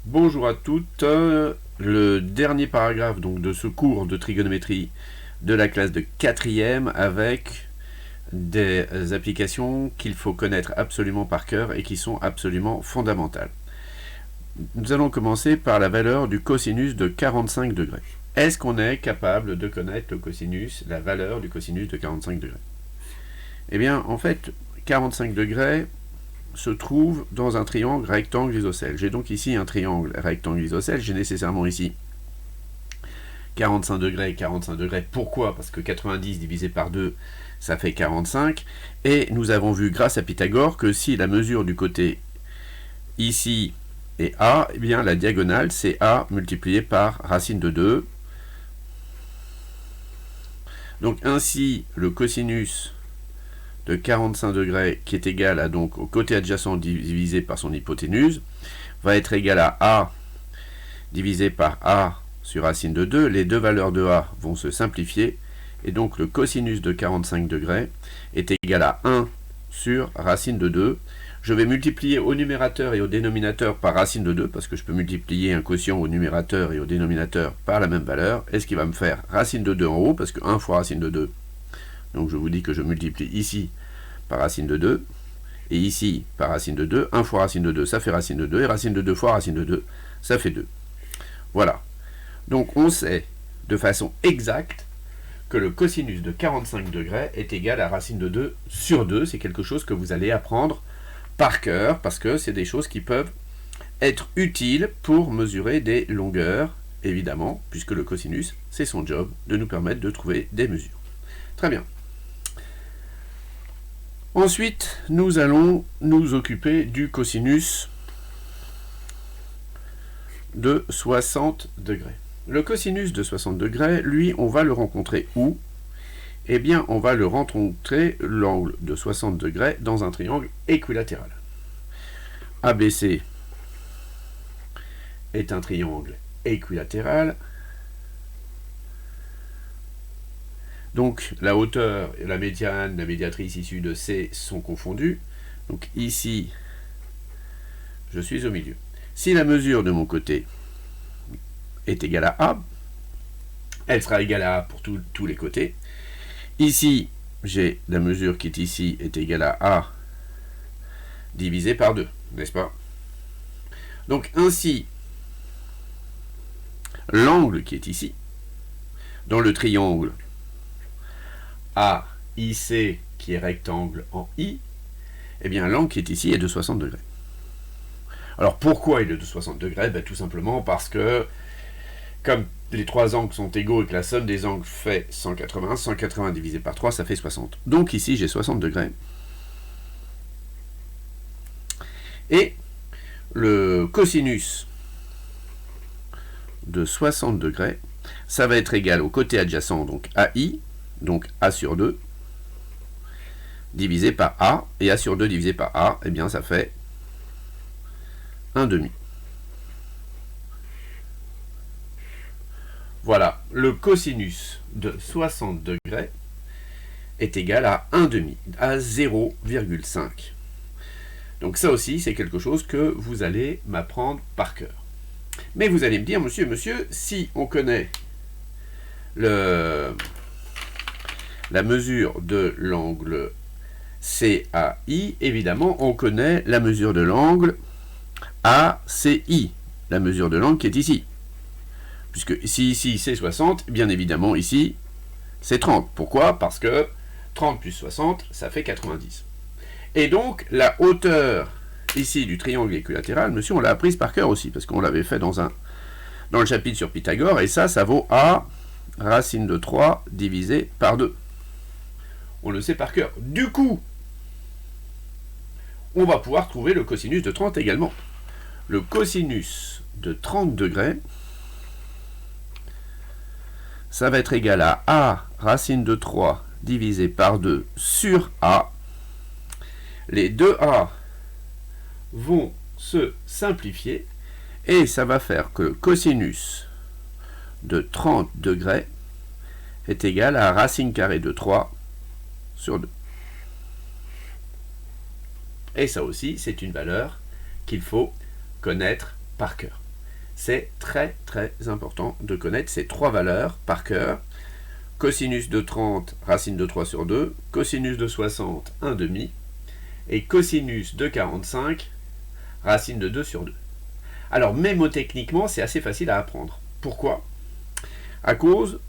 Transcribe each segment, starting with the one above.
Bonjour à toutes. Le dernier paragraphe donc, de ce cours de trigonométrie de la classe de 4e avec des applications qu'il faut connaître absolument par cœur et qui sont absolument fondamentales. Nous allons commencer par la valeur du cosinus de 45 degrés. Est-ce qu'on est capable de connaître le cosinus, la valeur du cosinus de 45 degrés? Eh bien, en fait, 45 degrés se trouve dans un triangle rectangle isocèle. J'ai donc ici un triangle rectangle isocèle, j'ai nécessairement ici 45 degrés, 45 degrés. Pourquoi? Parce que 90 divisé par 2, ça fait 45. Et nous avons vu grâce à Pythagore que si la mesure du côté ici est A, eh bien la diagonale c'est A multiplié par racine de 2. Donc ainsi, le cosinus de 45 degrés, qui est égal à donc au côté adjacent divisé par son hypoténuse, va être égal à A divisé par A sur racine de 2. Les deux valeurs de A vont se simplifier, et donc le cosinus de 45 degrés est égal à 1 sur racine de 2. Je vais multiplier au numérateur et au dénominateur par racine de 2, parce que je peux multiplier un quotient au numérateur et au dénominateur par la même valeur, et ce qui va me faire racine de 2 en haut, parce que 1 fois racine de 2, donc je vous dis que je multiplie ici par racine de 2, et ici par racine de 2, 1 fois racine de 2, ça fait racine de 2, et racine de 2 fois racine de 2, ça fait 2. Voilà. Donc on sait de façon exacte que le cosinus de 45 degrés est égal à racine de 2 sur 2. C'est quelque chose que vous allez apprendre par cœur, parce que c'est des choses qui peuvent être utiles pour mesurer des longueurs, évidemment, puisque le cosinus, c'est son job de nous permettre de trouver des mesures. Très bien. Ensuite, nous allons nous occuper du cosinus de 60 degrés. Le cosinus de 60 degrés, lui, on va le rencontrer où? Eh bien, on va le rencontrer l'angle de 60 degrés dans un triangle équilatéral. ABC est un triangle équilatéral. Donc la hauteur et la médiane, la médiatrice issue de C sont confondues. Donc ici, je suis au milieu. Si la mesure de mon côté est égale à A, elle sera égale à A pour tous les côtés. Ici, j'ai la mesure qui est ici est égale à A divisé par 2, n'est-ce pas? Donc ainsi, l'angle qui est ici, dans le triangle AIC qui est rectangle en I, eh bien l'angle qui est ici est de 60 degrés. Alors pourquoi il est de 60 degrés? Tout simplement parce que, comme les trois angles sont égaux et que la somme des angles fait 180, 180 divisé par 3, ça fait 60. Donc ici, j'ai 60 degrés. Et le cosinus de 60 degrés, ça va être égal au côté adjacent, donc AI, donc A sur 2, divisé par A, et A sur 2 divisé par A, eh bien ça fait 1 demi. Voilà, le cosinus de 60 degrés est égal à 1 demi, à 0,5. Donc ça aussi, c'est quelque chose que vous allez m'apprendre par cœur. Mais vous allez me dire, monsieur, si on connaît la mesure de l'angle CAI, évidemment, on connaît la mesure de l'angle ACI, la mesure de l'angle qui est ici. Puisque si ici c'est 60, bien évidemment ici c'est 30. Pourquoi? Parce que 30 plus 60, ça fait 90. Et donc la hauteur ici du triangle équilatéral, monsieur, on l'a apprise par cœur aussi, parce qu'on l'avait fait dans le chapitre sur Pythagore, et ça vaut A racine de 3 divisé par 2. On le sait par cœur. Du coup, on va pouvoir trouver le cosinus de 30 également. Le cosinus de 30 degrés, ça va être égal à A racine de 3 divisé par 2 sur A. Les deux A vont se simplifier et ça va faire que le cosinus de 30 degrés est égal à racine carrée de 3 sur 2. Et ça aussi, c'est une valeur qu'il faut connaître par cœur. C'est très très important de connaître ces trois valeurs par cœur. Cosinus de 30, racine de 3 sur 2, cosinus de 60, 1 demi, et cosinus de 45, racine de 2 sur 2. Alors, mémotechniquement, c'est assez facile à apprendre. Pourquoi? À cause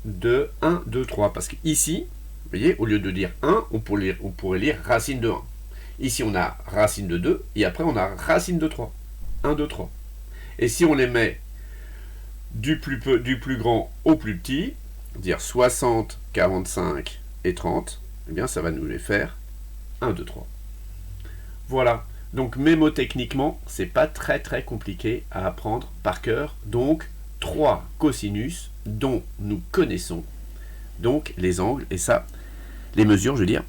de 1, 2, 3. Parce qu'ici, vous voyez, au lieu de dire 1, on pourrait lire racine de 1. Ici, on a racine de 2, et après, on a racine de 3. 1, 2, 3. Et si on les met du plus grand au plus petit, dire 60, 45 et 30, eh bien, ça va nous les faire 1, 2, 3. Voilà. Donc, mémotechniquement, c'est pas très très compliqué à apprendre par cœur. Donc, 3 cosinus dont nous connaissons donc les angles, et ça, les mesures, je veux dire.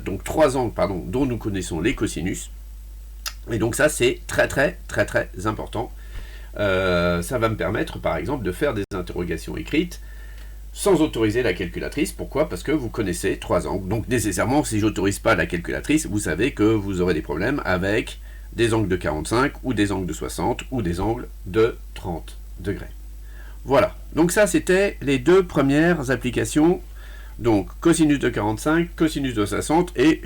Donc, 3 angles, pardon, dont nous connaissons les cosinus. Et donc, ça, c'est très très très très important. Ça va me permettre, par exemple, de faire des interrogations écrites sans autoriser la calculatrice. Pourquoi? Parce que vous connaissez 3 angles. Donc nécessairement, si j'autorise pas la calculatrice, vous savez que vous aurez des problèmes avec des angles de 45, ou des angles de 60, ou des angles de 30 degrés. Voilà. Donc ça, c'était les 2 premières applications. Donc cosinus de 45, cosinus de 60 et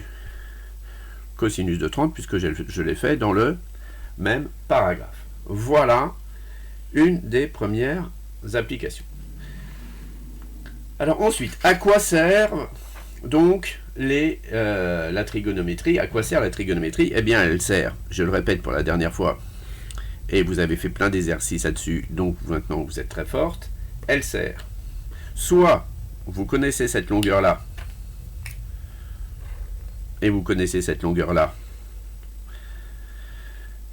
cosinus de 30, puisque je l'ai fait dans le même paragraphe. Voilà une des premières applications. Alors ensuite, à quoi sert donc la trigonométrie? À quoi sert la trigonométrie? Eh bien, elle sert, je le répète pour la dernière fois, et vous avez fait plein d'exercices là-dessus, donc maintenant vous êtes très forte. Elle sert, soit vous connaissez cette longueur-là, et vous connaissez cette longueur-là,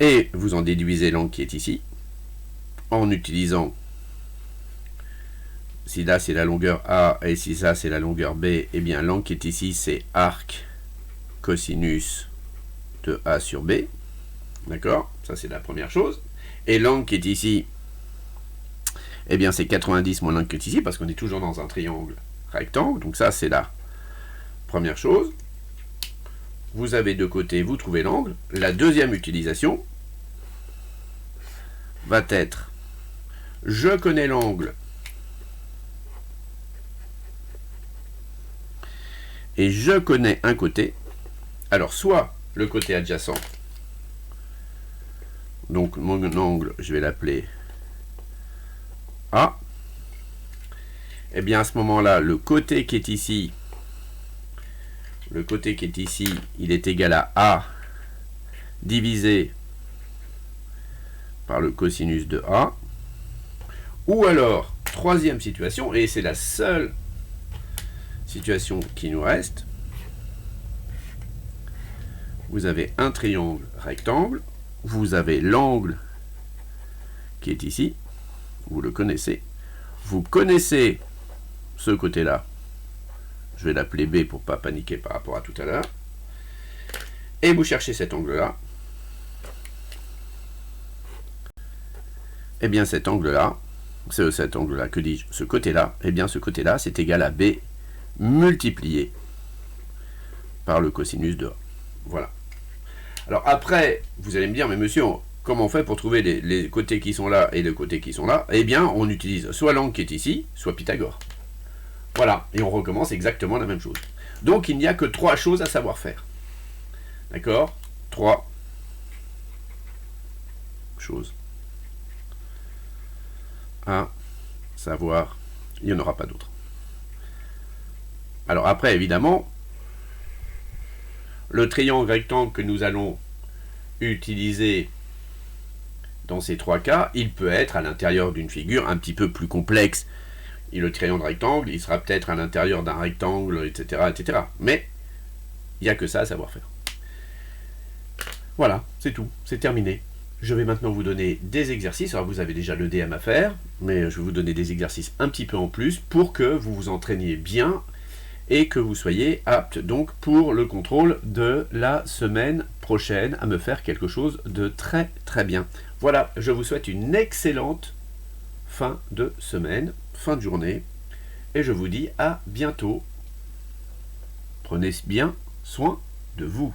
et vous en déduisez l'angle qui est ici, en utilisant, si là c'est la longueur A et si ça c'est la longueur B, eh bien l'angle qui est ici c'est arc cosinus de A sur B. D'accord? Ça c'est la première chose. Et l'angle qui est ici, eh bien c'est 90 moins l'angle qui est ici, parce qu'on est toujours dans un triangle rectangle. Donc ça c'est la première chose. Vous avez de côté, vous trouvez l'angle. La deuxième utilisation va être, je connais l'angle et je connais un côté. Alors soit le côté adjacent, donc mon angle je vais l'appeler A, et bien à ce moment là le côté qui est ici, il est égal à A divisé par le cosinus de A. Ou alors troisième situation, et c'est la seule situation qui nous reste, vous avez un triangle rectangle, vous avez l'angle qui est ici, vous le connaissez, vous connaissez ce côté-là, je vais l'appeler B pour ne pas paniquer par rapport à tout à l'heure, et vous cherchez cet angle-là, et bien cet angle-là, que dis-je, ce côté-là, et bien ce côté-là, c'est égal à B multiplié par le cosinus de A. Voilà. Alors après, vous allez me dire, mais monsieur, comment on fait pour trouver les côtés qui sont là et les côtés qui sont là? Eh bien, on utilise soit l'angle qui est ici, soit Pythagore. Voilà, et on recommence exactement la même chose. Donc il n'y a que 3 choses à savoir faire. D'accord? 3 choses à savoir. Il n'y en aura pas d'autres. Alors après, évidemment, le triangle rectangle que nous allons utiliser dans ces 3 cas, il peut être à l'intérieur d'une figure un petit peu plus complexe. Et le triangle rectangle, il sera peut-être à l'intérieur d'un rectangle, etc., etc. Mais il n'y a que ça à savoir faire. Voilà, c'est tout, c'est terminé. Je vais maintenant vous donner des exercices. Alors vous avez déjà le DM à faire, mais je vais vous donner des exercices un petit peu en plus pour que vous vous entraîniez bien et que vous soyez apte donc pour le contrôle de la semaine prochaine à me faire quelque chose de très très bien. Voilà, je vous souhaite une excellente fin de semaine, fin de journée, et je vous dis à bientôt. Prenez bien soin de vous.